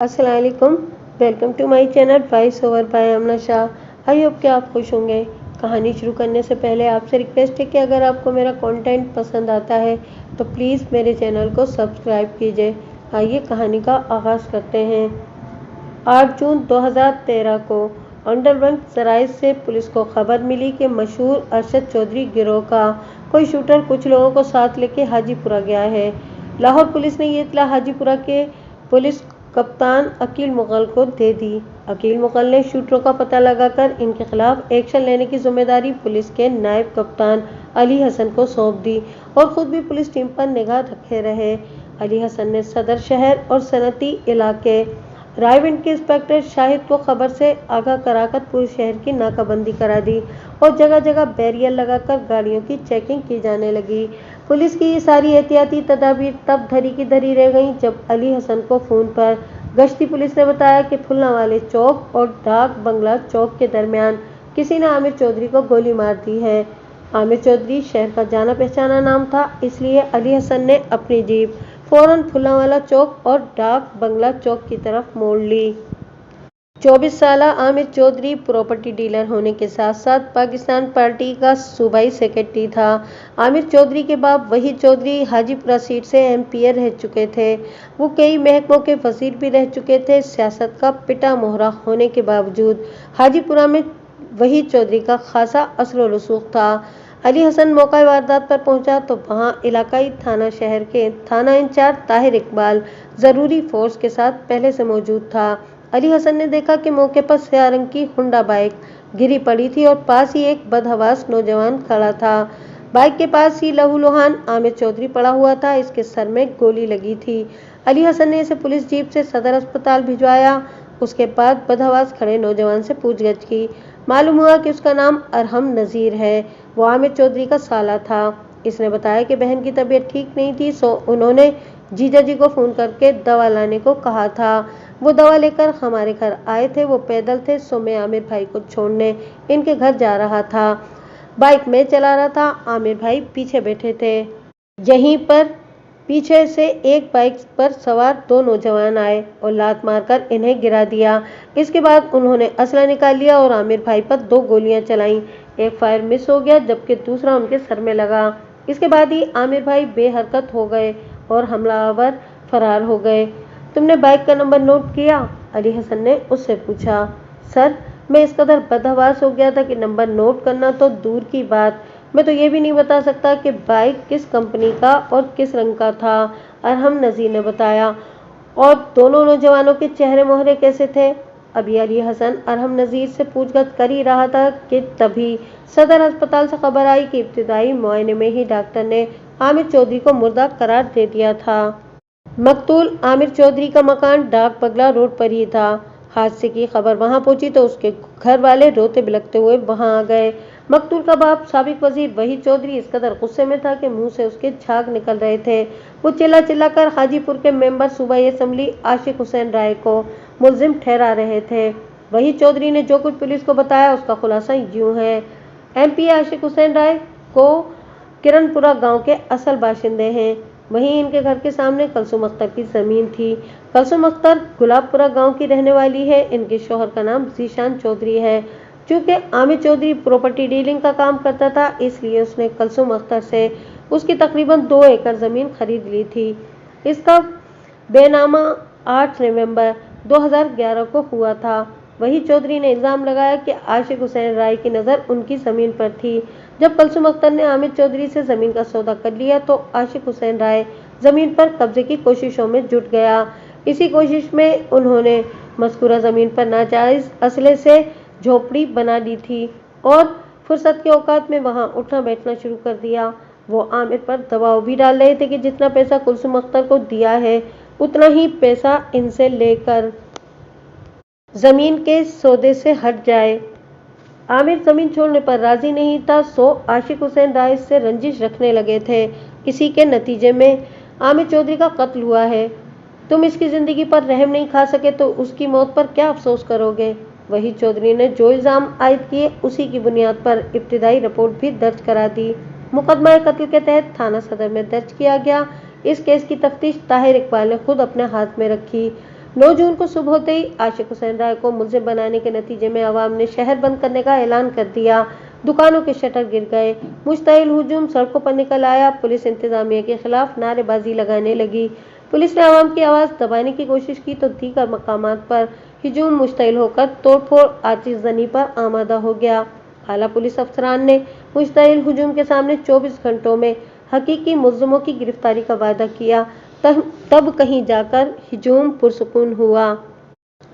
अस्सलाम वालेकुम। Welcome to my channel voice over by Amna Shah. I hope कि आप खुश होंगे। कहानी शुरू करने से पहले आपसे रिक्वेस्ट है कि अगर आपको मेरा कंटेंट पसंद आता है तो प्लीज़ मेरे चैनल को सब्सक्राइब कीजिए। आइए कहानी का आगाज़ करते हैं। 8 जून 2013 को अंडरवन सराय से पुलिस को खबर मिली कि मशहूर अरशद चौधरी गिरोह का कोई शूटर कुछ लोगों को साथ लेके हाजीपुरा गया है। लाहौर पुलिस ने ये इत्तला हाजीपुरा के पुलिस कप्तान अकील मुगल को दे दी। अकील मुगल ने शूटरों का पता लगाकर इनके खिलाफ एक्शन लेने की जिम्मेदारी पुलिस के नायब कप्तान अली हसन को सौंप दी और खुद भी पुलिस टीम पर निगाह रखे रहे। अली हसन ने सदर शहर और सनती इलाके रायविंड के इंस्पेक्टर शाहिद को खबर से आगाह कराकर पूरे शहर की नाकाबंदी करा दी और जगह जगह बैरियर लगाकर गाड़ियों की चेकिंग की जाने लगी। पुलिस की ये सारी एहतियाती तदाबीर तब धरी की धरी रह गईं जब अली हसन को फोन पर गश्ती पुलिस ने बताया कि फुल्लावाले चौक और डाक बंगला चौक के दरमियान किसी ने आमिर चौधरी को गोली मार दी है। आमिर चौधरी शहर का जाना पहचाना नाम था, इसलिए अली हसन ने अपनी जीप फौरन फुल्लावाला चौक और डाक बंगला चौक की तरफ मोड़ ली। 24 साल आमिर चौधरी प्रॉपर्टी डीलर होने के साथ साथ पाकिस्तान पार्टी का सूबाई सेक्रेटरी था। आमिर चौधरी के बाप वहीद चौधरी हाजीपुरा सीट से एमपीए रह चुके थे। वो कई महकमों के वजीर भी रह चुके थे। सियासत का पिटा मोहरा होने के बावजूद हाजीपुरा में वहीद चौधरी का खासा असर व रसूख था। अली हसन मौका वारदात पर पहुंचा तो वहां इलाकाई थाना शहर के थाना इंचार्ज ताहिर इकबाल जरूरी फोर्स के साथ पहले से मौजूद था। अली हसन ने देखा कि मौके पर स्याह रंग की हुंडा बाइक गिरी पड़ी थी और पास ही एक बदहवास नौजवान खड़ा था। बाइक के पास ही लहूलुहान आमिर चौधरी पड़ा हुआ था। इसके सर में गोली लगी थी। अली हसन ने इसे पुलिस जीप से सदर अस्पताल भिजवाया। उसके बाद बदहवास खड़े नौजवान से पूछगछ की। मालूम हुआ कि उसका नाम अरहम नज़ीर है। वो आमिर चौधरी का साला था। इसने बताया कि बहन की तबीयत ठीक नहीं थी, सो उन्होंने जीजा जी को फोन करके दवा लाने को कहा था। वो दवा लेकर हमारे घर आए थे। वो पैदल थे, सो मैं आमिर भाई को छोड़ने इनके घर जा रहा था। बाइक में चला रहा था, आमिर भाई पीछे बैठे थे। यहीं पर पीछे से एक बाइक पर सवार 2 नौजवान आए और लात मारकर इन्हें गिरा दिया। इसके बाद उन्होंने असला निकाल लिया और आमिर भाई पर 2 गोलियां चलाईं। एक फायर मिस हो गया जबकि दूसरा उनके सर में लगा। इसके बाद ही आमिर भाई बेहरकत हो गए और हमलावर फरार हो गए। तुमने बाइक का नंबर नोट किया? अली हसन ने उससे पूछा। सर, मैं इस कदर बदहवास हो गया था कि नंबर नोट करना तो दूर की बात, मैं तो ये भी नहीं बता सकता कि बाइक किस कंपनी का और किस रंग का था, अरहम नज़ीर ने बताया। और दोनों नौजवानों के चेहरे मोहरे कैसे थे? अभी अली हसन अरहम नज़ीर से पूछगछ कर ही रहा था कि तभी सदर अस्पताल से खबर आई कि इब्तिदाई मुआयने में ही डॉक्टर ने आमिर चौधरी को मुर्दा करार दे दिया था। मकतूल आमिर चौधरी का मकान डाक बंगला रोड पर ही था। हादसे की खबर वहां पहुंची तो उसके घर वाले रोते बिलखते हुए वहां आ गए। मकतूल का बाप साबिक वजीर वहीद चौधरी इस कदर गुस्से में था कि मुंह से उसके झाग निकल रहे थे। वो चिल्ला चिल्ला कर हाजीपुर के मेंबर सूबाई असेंबली आशिक हुसैन राय को मुलजिम ठहरा रहे थे। वहीद चौधरी ने जो कुछ पुलिस को बताया उसका खुलासा यूं है। एमपी आशिक हुसैन राय को किरणपुरा गांव के असल बाशिंदे हैं। वहीं इनके घर के सामने कलसुम अख्तर की जमीन थी। कलसुम अख्तर गुलाबपुरा गांव की रहने वाली है। इनके शोहर का नाम जीशान चौधरी है। चूंकि आमिर चौधरी प्रॉपर्टी डीलिंग का काम करता था, इसलिए उसने कलसुम अख्तर से उसकी तकरीबन 2 एकड़ जमीन खरीद ली थी। इसका बेनामा 8 नवंबर 2011 को हुआ था। वही चौधरी ने इल्जाम लगाया कि आशिक हुसैन राय की नज़र उनकी जमीन पर थी। जब कलसुम अख्तर ने आमिर चौधरी से जमीन का सौदा कर लिया तो आशिक हुसैन राय जमीन पर कब्जे की कोशिशों में जुट गया। इसी कोशिश में उन्होंने मज़कूरा जमीन पर नाजायज असले से झोपड़ी बना ली थी और फुर्सत के औकात में वहां उठना बैठना शुरू कर दिया। वो आमिर पर दबाव भी डाल रहे थे कि जितना पैसा कुलसुम अख्तर को दिया है उतना ही पैसा इनसे लेकर जमीन के सौदे से हट जाए। आमिर जमीन छोड़ने पर राजी नहीं था, सो आशिक हुसैन राय से रंजिश रखने लगे थे। इसी के नतीजे में आमिर चौधरी का कत्ल हुआ है। तुम इसकी जिंदगी पर रहम नहीं खा सके तो उसकी मौत पर क्या अफसोस करोगे? वहीद चौधरी ने जो इल्जाम आयद किए उसी की बुनियाद पर इब्तिदाई रिपोर्ट भी दर्ज करा दी। मुकदमा कत्ल के तहत थाना सदर में दर्ज किया गया। इस केस की तफ्तीश ताहिर इकबाल ने खुद अपने हाथ में रखी। 9 जून को सुबह होते ही आशिक हुसैन राय को मुलजिम बनाने के नतीजे में अवाम ने शहर बंद करने का ऐलान कर दिया। दुकानों के शटर गिर गए, मुश्तइल हुजूम सड़कों पर निकल आया। पुलिस इंतजामिया के खिलाफ नारेबाजी लगाने लगी। पुलिस ने अवाम की आवाज दबाने की कोशिश की तो दीगर मकामात पर हुजूम मुश्तइल होकर तोड़फोड़ आतिशजनी पर आमादा हो गया। आला पुलिस अफसरान ने मुश्तइल हुजूम के सामने 24 घंटों में हकीकी मुल्जिमों की गिरफ्तारी का वादा किया। तब कहीं जाकर हुजूम पुरसुकून हुआ।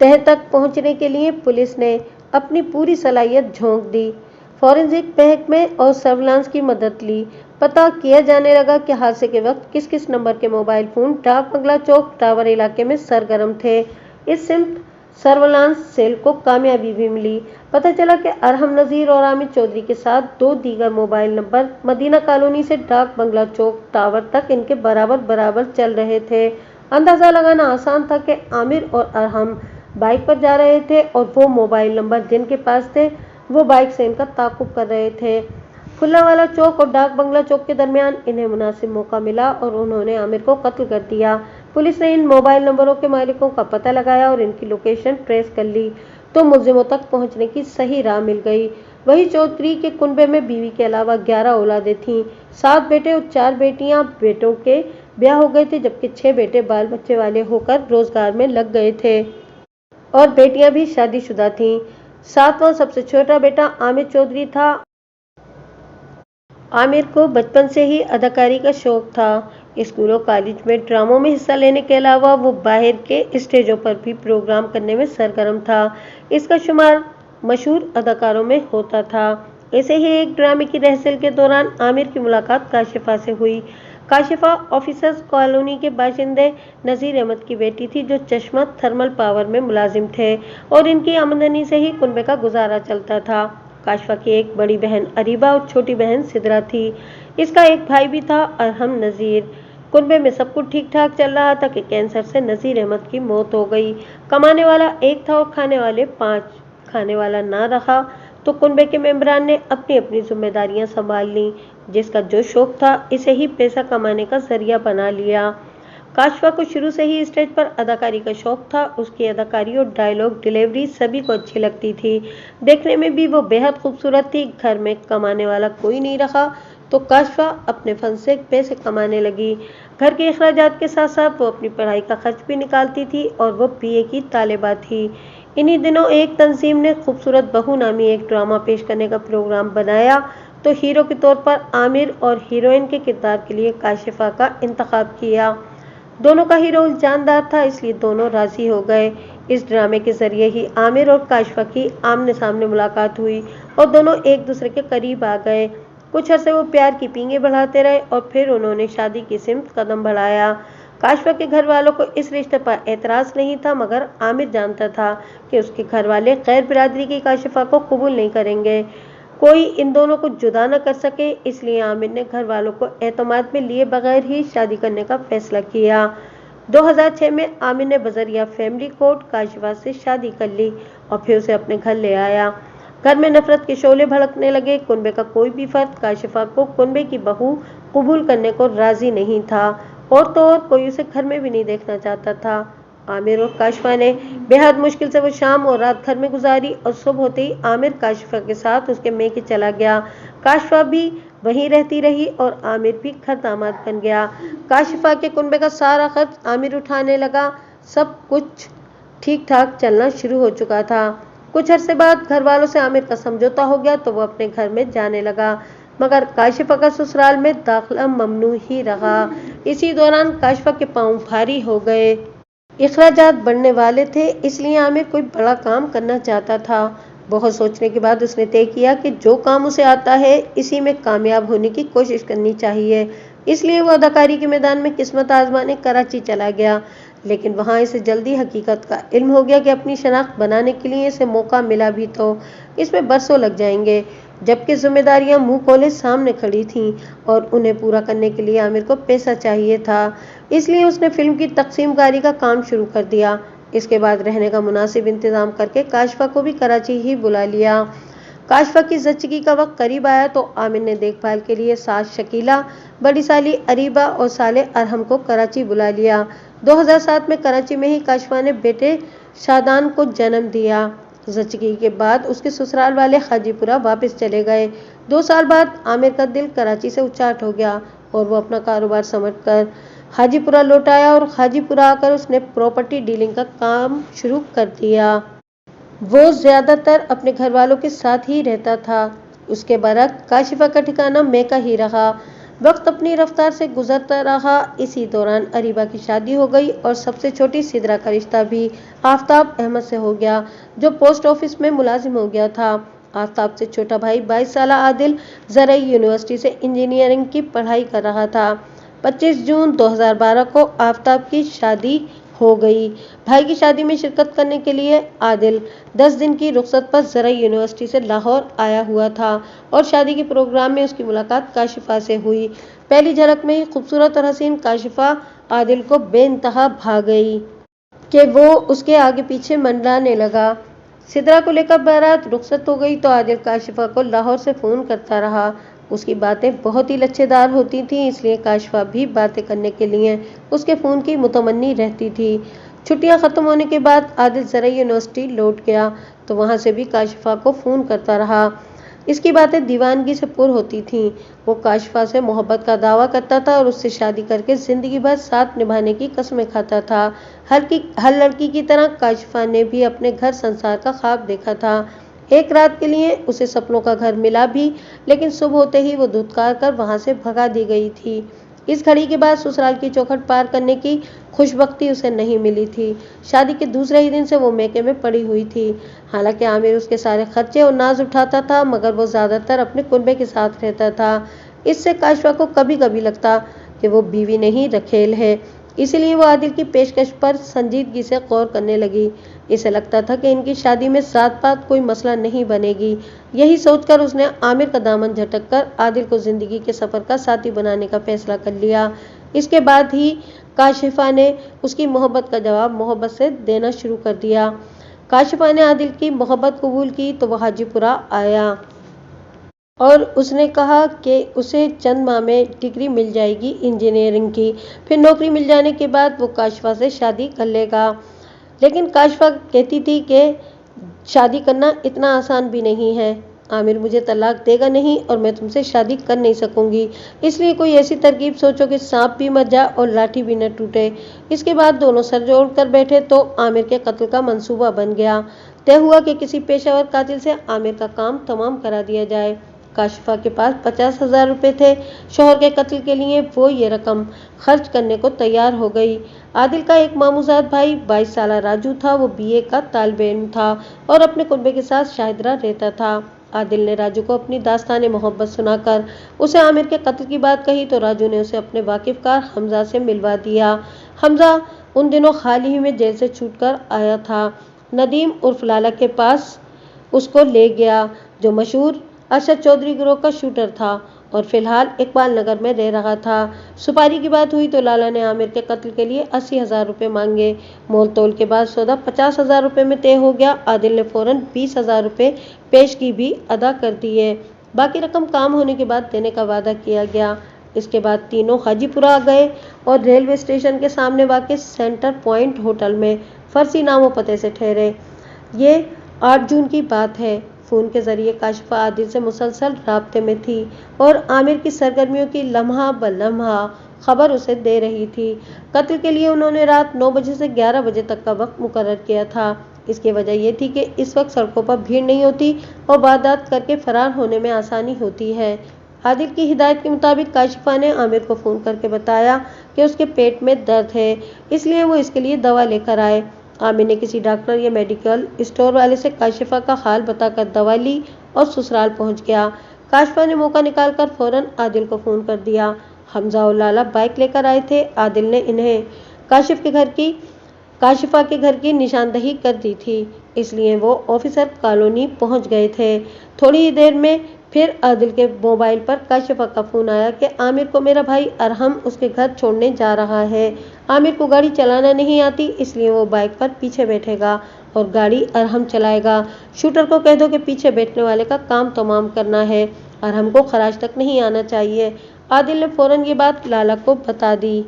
तह तक पहुंचने के लिए पुलिस ने अपनी पूरी सलाहियत झोंक दी, फॉरेंसिक महकमे और सर्विलांस की मदद ली। पता किया जाने लगा कि हादसे के वक्त किस किस नंबर के मोबाइल फोन डाक बंगला चौक टावर इलाके में सरगर्म थे। इस सिमत सर्विलांस सेल को कामयाबी भी मिली। पता चला कि अरहम नजीर और आमिर चौधरी के साथ 2 दीगर मोबाइल नंबर मदीना कॉलोनी से डाक बंगला चौक टावर तक इनके बराबर बराबर चल रहे थे। अंदाजा लगाना आसान था कि आमिर और अरहम बाइक पर जा रहे थे और वो मोबाइल नंबर जिनके पास थे वो बाइक से इनका ताकुब कर रहे थे। फुल्लावाला चौक और डाक बंगला चौक के दरमियान इन्हें मुनासिब मौका मिला और उन्होंने आमिर को कत्ल कर दिया। पुलिस ने इन मोबाइल नंबरों के मालिकों का पता लगाया और इनकी लोकेशन ट्रेस कर ली तो मुल्जिमों तक पहुंचने की सही राह मिल गई। वही चौधरी के कुनबे में बीवी के अलावा 11 औलादें थीं, 7 बेटे और 4 बेटियां। बेटों के ब्याह हो गए थे जबकि 6 बेटे बाल बच्चे वाले होकर रोजगार में लग गए थे और बेटियां भी शादीशुदा थीं। 7वां सबसे छोटा बेटा आमिर चौधरी था। आमिर को बचपन से ही अदाकारी का शौक था। स्कूलों कॉलेज में ड्रामों में हिस्सा लेने के अलावा वो बाहर के स्टेजों पर भी प्रोग्राम करने में सरगर्म था। इसका शुमार मशहूर अदाकारों में होता था। ऐसे ही एक ड्रामे की रिहर्सल के दौरान आमिर की मुलाकात काशिफा से हुई। काशिफा ऑफिसर्स कॉलोनी के बाशिंदे नज़ीर अहमद की बेटी थी जो चश्मा थर्मल पावर में मुलाजिम थे और इनकी आमदनी से ही कुनबे का गुजारा चलता था। काशिफा की एक बड़ी बहन अरीबा और छोटी बहन सिदरा थी। इसका एक भाई भी था अरहम नज़ीर। कुनबे में सब कुछ ठीक ठाक चल रहा था कि कैंसर से नज़ीर अहमद की मौत हो गई। कमाने वाला एक था और खाने वाले 5। खाने वाला ना रहा तो कुनबे के मेंबरान ने अपनी अपनी जिम्मेदारियां संभाल ली। जिसका जो शौक था इसे ही पैसा कमाने का जरिया बना लिया। काशिफा को शुरू से ही स्टेज पर अदाकारी का शौक था। उसकी अदाकारी और डायलॉग डिलीवरी सभी को अच्छी लगती थी। देखने में भी वो बेहद खूबसूरत थी। घर में कमाने वाला कोई नहीं रखा तो काशिफा अपने फन से पैसे कमाने लगी। घर के अखराजात के साथ साथ वो अपनी पढ़ाई का खर्च भी निकालती थी और वो बीए की तालिबा थी। इन्हीं दिनों एक तंजीम ने खूबसूरत बहू नामी एक ड्रामा पेश करने का प्रोग्राम बनाया तो हीरो के तौर पर आमिर और हीरोइन के किरदार के लिए काशिफा का इंतखाब किया। दोनों का ही रोल जानदार था इसलिए दोनों राजी हो गए। इस ड्रामे के जरिए ही आमिर और काशिफा की आमने सामने मुलाकात हुई और दोनों एक दूसरे के करीब आ गए। कुछ अरसे वो प्यार की पींगे बढ़ाते रहे और फिर उन्होंने शादी की सिमत कदम बढ़ाया। काशिफा के घर वालों को इस रिश्ते पर एतराज नहीं था मगर आमिर जानता था कि उसके घर वाले गैर बिरादरी की काशिफा को कबूल नहीं करेंगे। कोई इन दोनों को जुदा न कर सके इसलिए आमिर ने घर वालों को एतमाद में लिए बगैर ही शादी करने का फैसला किया। 2006 में आमिर ने बजरिया फैमिली कोर्ट काशिफा से शादी कर ली और फिर उसे अपने घर ले आया। घर में नफरत के शोले भड़कने लगे। कुनबे का कोई भी फर्द काशिफा को कुनबे की बहू कबूल करने को राजी नहीं था और तो और कोई उसे घर में भी नहीं देखना चाहता था। आमिर और काशिफा ने बेहद मुश्किल से वो शाम और रात घर में गुजारी और सुबह होते ही आमिर काशिफा के साथ उसके मेके चला गया। काशिफा भी वहीं रहती रही और आमिर भी घर दामाद बन गया। काशिफा के कुनबे का सारा खर्च आमिर उठाने लगा। सब कुछ ठीक ठाक चलना शुरू हो चुका था। कुछ अरसे बाद घर वालों से आमिर का समझौता हो गया तो वो अपने घर में जाने लगा मगर काशिफा का ससुराल में दाखिला ममनू ही रहा। इसी दौरान काशिफा के पांव भारी हो गए। अखराजात बढ़ने वाले थे इसलिए आमिर कोई बड़ा काम करना चाहता था। बहुत सोचने के बाद उसने तय किया कि जो काम उसे आता है इसी में कामयाब होने की कोशिश करनी चाहिए। इसलिए वो अदाकारी के मैदान में किस्मत आजमाने कराची चला गया लेकिन वहाँ इसे जल्दी हकीकत का इल्म हो गया कि अपनी शनाख्त बनाने के लिए इसे मौका मिला भी तो इसमें बरसों लग जाएंगे। जबकि जिम्मेदारियां मुंह खोले सामने खड़ी थीं और उन्हें पूरा करने के लिए आमिर को पैसा चाहिए था। इसलिए उसने फिल्म की तकसीमकारी का काम शुरू कर दिया। इसके बाद रहने का मुनासिब इंतजाम करके काशिफा को भी कराची ही बुला लिया। काशिफा की ज़च्चगी का वक्त करीब आया तो आमिर ने देखभाल के लिए सास शकीला, बड़ी साली अरीबा और साले अरहम को कराची बुला लिया। 2007 میں کراچی میں ہی کاشفہ نے بیٹے شادان کو جنم دیا۔ زچگی کے بعد اس کے سسرال والے حاجی پورہ واپس چلے گئے۔ 2 سال بعد عامر کا دل کراچی سے اچاٹ ہو گیا اور وہ اپنا کاروبار سمیٹ کر حاجی پورہ لوٹ آیا اور حاجی پورہ آ کر اس نے پراپرٹی ڈیلنگ کا کام شروع کر دیا۔ وہ زیادہ تر اپنے گھر والوں کے ساتھ ہی رہتا تھا۔ اس کے برعکس کاشفہ کا ٹھکانہ میکہ ہی رہا۔ وقت اپنی رفتار سے گزرتا رہا۔ اسی دوران اریبہ کی شادی ہو گئی اور سب سے چھوٹی سدرا کا رشتہ بھی آفتاب احمد سے ہو گیا جو پوسٹ آفس میں ملازم ہو گیا تھا۔ آفتاب سے چھوٹا بھائی 22 سالہ عادل زرعی یونیورسٹی سے انجینئرنگ کی پڑھائی کر رہا تھا۔ 25 جون 2012 کو آفتاب کی شادی ہو گئی۔ بھائی کی شادی میں شرکت کرنے کے لیے عادل 10 دن کی رخصت پر زرعی یونیورسٹی سے لاہور آیا ہوا تھا اور شادی کے پروگرام میں اس کی ملاقات کاشفہ سے ہوئی۔ پہلی جھلک میں ہی خوبصورت اور حسین کاشفہ عادل کو بے انتہا بھا گئی کہ وہ اس کے آگے پیچھے منڈلانے لگا۔ سدرا کو لے کر بارات رخصت ہو گئی تو عادل کاشفہ کو لاہور سے فون کرتا رہا۔ اس کی باتیں بہت ہی لچھے دار ہوتی تھیں، اس لیے کاشفہ بھی باتیں کرنے کے لیے اس کے فون کی متمنی رہتی تھی۔ چھٹیاں ختم ہونے کے بعد عادل زرعی یونیورسٹی لوٹ گیا تو وہاں سے بھی کاشفہ کو فون کرتا رہا۔ اس کی باتیں دیوانگی سے پر ہوتی تھیں۔ وہ کاشفہ سے محبت کا دعویٰ کرتا تھا اور اس سے شادی کر کے زندگی بھر ساتھ نبھانے کی قسمیں کھاتا تھا۔ ہر لڑکی کی طرح کاشفہ نے بھی اپنے گھر سنسار کا خواب دیکھا تھا۔ ایک رات کے لیے اسے سپنوں کا گھر ملا بھی، لیکن صبح ہوتے ہی وہ دھتکار کر وہاں سے بھگا دی گئی تھی۔ اس گھڑی کے بعد سسرال کی چوکھٹ پار کرنے کی خوشبختی اسے نہیں ملی تھی۔ شادی کے دوسرے ہی دن سے وہ میکے میں پڑی ہوئی تھی۔ حالانکہ عامر اس کے سارے خرچے اور ناز اٹھاتا تھا، مگر وہ زیادہ تر اپنے کنبے کے ساتھ رہتا تھا۔ اس سے کاشفہ کو کبھی کبھی لگتا کہ وہ بیوی نہیں رکھیل ہے، اسی لیے وہ عادل کی پیشکش پر سنجیدگی سے غور کرنے لگی۔ اسے لگتا تھا کہ ان کی شادی میں ذات پات کوئی مسئلہ نہیں بنے گی۔ یہی سوچ کر اس نے عامر کا دامن جھٹک کر عادل کو زندگی کے سفر کا ساتھی بنانے کا فیصلہ کر لیا۔ اس کے بعد ہی کاشفہ نے اس کی محبت کا جواب محبت سے دینا شروع کر دیا۔ کاشفہ نے عادل کی محبت قبول کی تو وہ حاجی پورہ آیا اور اس نے کہا کہ اسے چند ماہ میں ڈگری مل جائے گی انجینئرنگ کی، پھر نوکری مل جانے کے بعد وہ کاشفہ سے شادی کر لے گا۔ لیکن کاشفہ کہتی تھی کہ شادی کرنا اتنا آسان بھی نہیں ہے، عامر مجھے طلاق دے گا نہیں اور میں تم سے شادی کر نہیں سکوں گی، اس لیے کوئی ایسی ترکیب سوچو کہ سانپ بھی مر جائے اور لاٹھی بھی نہ ٹوٹے۔ اس کے بعد دونوں سر جوڑ کر بیٹھے تو عامر کے قتل کا منصوبہ بن گیا۔ طے ہوا کہ کسی پیشہ ور قاتل سے عامر کا کام تمام کرا دیا جائے۔ کاشفہ کے پاس 50,000 روپے تھے۔ شوہر کے قتل کے لیے وہ یہ رقم خرچ کرنے کو تیار ہو گئی۔ عادل کا ایک ماموزاد بھائی 22 سالہ راجو تھا۔ وہ BA کا طالب علم تھا اور اپنے کنبے کے ساتھ شاہدرہ رہتا تھا۔ عادل نے راجو کو اپنی داستان محبت سنا کر اسے عامر کے قتل کی بات کہی تو راجو نے اسے اپنے واقف کار حمزہ سے ملوا دیا۔ حمزہ ان دنوں حال ہی میں جیل سے چھوٹ کر آیا تھا۔ ندیم عرف لالا کے پاس اس کو لے گیا جو مشہور ارشد چودھری گروہ کا شوٹر تھا اور فی الحال اقبال نگر میں رہ رہا تھا۔ سپاری کی بات ہوئی تو لالا نے عامر کے قتل کے لیے 80,000 روپے مانگے۔ مول تول کے بعد سودا 50,000 روپے میں طے ہو گیا۔ عادل نے فوراً 20,000 روپے پیشگی بھی ادا کر دیے۔ باقی رقم کام ہونے کے بعد دینے کا وعدہ کیا گیا۔ اس کے بعد تینوں حاجی پورہ گئے اور ریلوے اسٹیشن کے سامنے واقع سینٹر پوائنٹ ہوٹل میں فرضی نام و پتے سے ٹھہرے۔ یہ 8 جون کی بات ہے۔ فون کے ذریعے کاشفہ عادل سے مسلسل رابطے میں تھی اور عامر کی سرگرمیوں کی لمحہ بلمحہ خبر اسے دے رہی تھی۔ قتل کے لیے انہوں نے رات 9 بجے سے 11 بجے تک کا وقت مقرر کیا تھا۔ اس کی وجہ یہ تھی کہ اس وقت سڑکوں پر بھیڑ نہیں ہوتی اور واردات کر کے فرار ہونے میں آسانی ہوتی ہے۔ عادل کی ہدایت کے مطابق کاشفہ نے عامر کو فون کر کے بتایا کہ اس کے پیٹ میں درد ہے، اس لیے وہ اس کے لیے دوا لے کر آئے۔ عامر نے کسی ڈاکٹر یا میڈیکل اسٹور والے سے کاشفہ کا حال بتا کر دوا لی اور سسرال پہنچ گیا۔ کاشفہ نے موقع نکال کر فوراً عادل کو فون کر دیا۔ حمزہ اور لالا بائک لے کر آئے تھے۔ عادل نے انہیں کاشفہ کے گھر کی نشاندہی کر دی تھی، اس لیے وہ آفیسر کالونی پہنچ گئے تھے۔ تھوڑی ہی دیر میں پھر عادل کے موبائل پر کاشفہ کا فون آیا کہ عامر کو میرا بھائی ارحم اس کے گھر چھوڑنے جا رہا ہے۔ عامر کو گاڑی چلانا نہیں آتی، اس لیے وہ بائک پر پیچھے بیٹھے گا اور گاڑی ارحم چلائے گا۔ شوٹر کو کہہ دو کہ پیچھے بیٹھنے والے کا کام تمام کرنا ہے، ارحم کو خراج تک نہیں آنا چاہیے۔ عادل نے فوراً یہ بات لالا کو بتا دی۔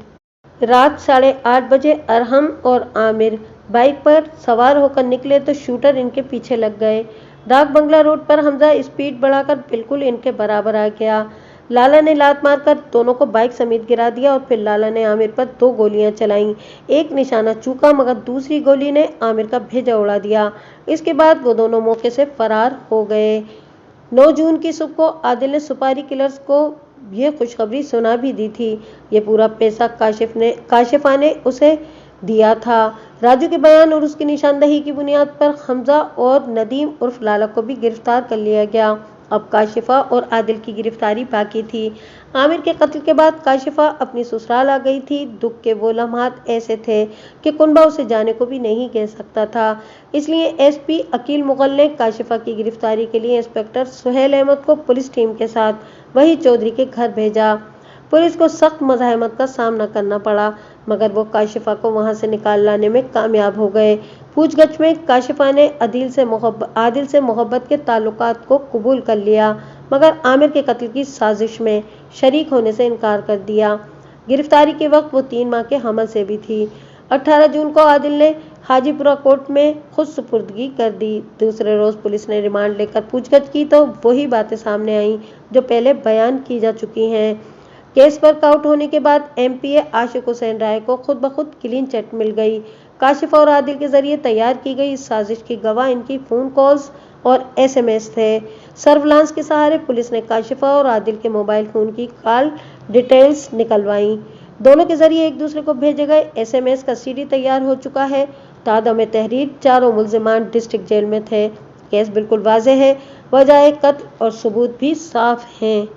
रात 8:30 बजे अरहम और आमिर बाइक पर सवार होकर निकले तो शूटर इनके पीछे लग गए। डाक बंगला रोड पर हमजा स्पीड बढ़ाकर बिल्कुल इनके बराबर आ गया। लाला ने लात मारकर दोनों को बाइक समेत गिरा दिया और फिर लाला ने आमिर पर 2 गोलियां चलाईं। एक निशाना चूका मगर दूसरी गोली ने आमिर का भेजा उड़ा दिया। इसके बाद वो दोनों मौके से फरार हो गए। 9 जून की सुबह को आदिल ने सुपारी किलर्स को ये खुशखबरी सुना भी दी थी। ये पूरा पैसा काशिफा ने उसे दिया था। राजू के बयान और उसकी निशानदही की बुनियाद पर हमजा और नदीम उर्फ लाला को भी गिरफ्तार कर लिया गया। अब काशिफा और आदिल की गिरफ्तारी बाकी थी। आमिर के कत्ल के बाद काशिफा अपनी ससुराल आ गई थी। दुख के वो लम्हात ऐसे थे कि कुनबा उसे जाने को भी नहीं कह सकता था। इसलिए एसपी अकील मुगल ने काशिफा की गिरफ्तारी के लिए इंस्पेक्टर सुहेल अहमद को पुलिस टीम के साथ वही चौधरी के घर भेजा। पुलिस को सख्त मज़ाहमत का सामना करना पड़ा मगर वो काशिफा को वहां से निकाल लाने में कामयाब हो गए। पूछगछ में काशिफा ने आदिल से मोहब्बत के ताल्लुकात को कबूल कर लिया मगर आमिर के कत्ल की साजिश में शरीक होने से इनकार कर दिया। गिरफ्तारी के वक्त वो 3 माह के हमल से भी थी। 18 जून को आदिल ने हाजीपुरा कोर्ट में खुद सुपुर्दगी कर दी। दूसरे रोज पुलिस ने रिमांड लेकर पूछगछ की तो वही बातें सामने आईं जो पहले बयान की जा चुकी हैं। केस वर्कआउट होने के बाद एमपीए आशिक हुसैन राय को खुद ब खुद क्लीन चिट मिल गई। काशिफा और आदिल के जरिए तैयार की गई इस साजिश की गवाह इनकी फोन कॉल्स और एसएमएस थे। सर्विलांस के सहारे पुलिस ने काशिफा और आदिल के मोबाइल फोन की कॉल डिटेल्स निकलवाई। दोनों के जरिए एक दूसरे को भेजे गए एसएमएस का सीडी तैयार हो चुका है। तादम तहरीर चारों मुल्जिमान डिस्ट्रिक्ट जेल में थे। केस बिल्कुल वाज़ेह है, वजह कत्ल और सबूत भी साफ हैं।